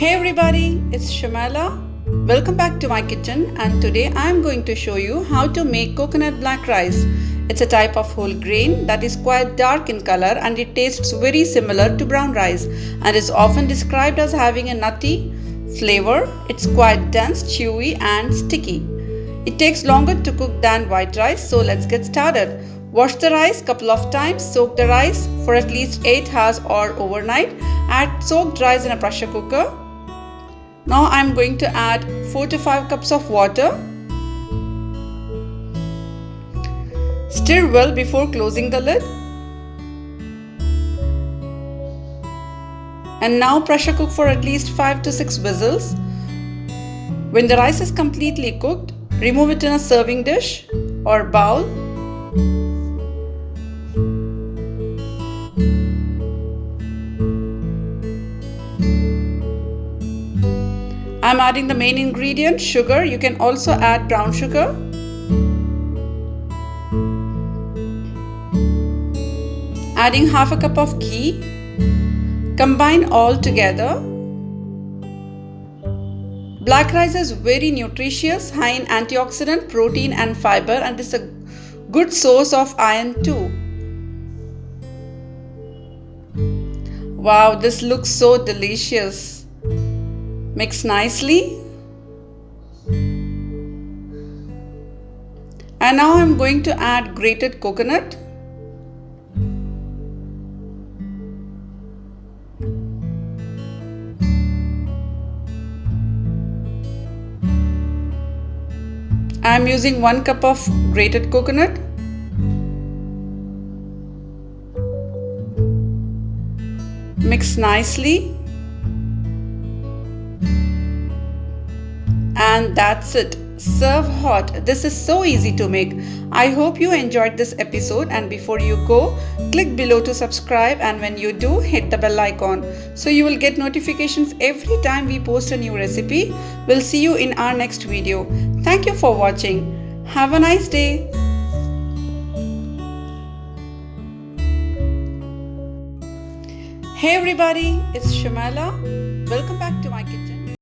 Hey everybody, it's Shamala. Welcome back to my kitchen, and today I'm going to show you how to make coconut black rice. It's a type of whole grain that is quite dark in color and it tastes very similar to brown rice and is often described as having a nutty flavor. It's quite dense, chewy and sticky. It takes longer to cook than white rice, so let's get started. Wash the rice couple of times, soak the rice for at least 8 hours or overnight. Add soaked rice in a pressure cooker. Now I'm going to add 4 to 5 cups of water. Stir well before closing the lid. And now pressure cook for at least 5 to 6 whistles. When the rice is completely cooked, remove it in a serving dish or bowl. I'm adding the main ingredient, sugar. You can also add brown sugar. Adding half a cup of ghee. Combine all together. Black rice is very nutritious, high in antioxidant, protein and fiber, and is a good source of iron too. Wow, this looks so delicious. Mix nicely. And now I'm going to add grated coconut. I'm using 1 cup of grated coconut. Mix nicely. And that's it. Serve hot. This is so easy to make. I hope you enjoyed this episode, and before you go, click below to subscribe, and when you do, hit the bell icon so you will get notifications every time we post a new recipe. We'll see you in our next video. Thank you for watching. Have a nice day. Hey everybody, it's Shamala.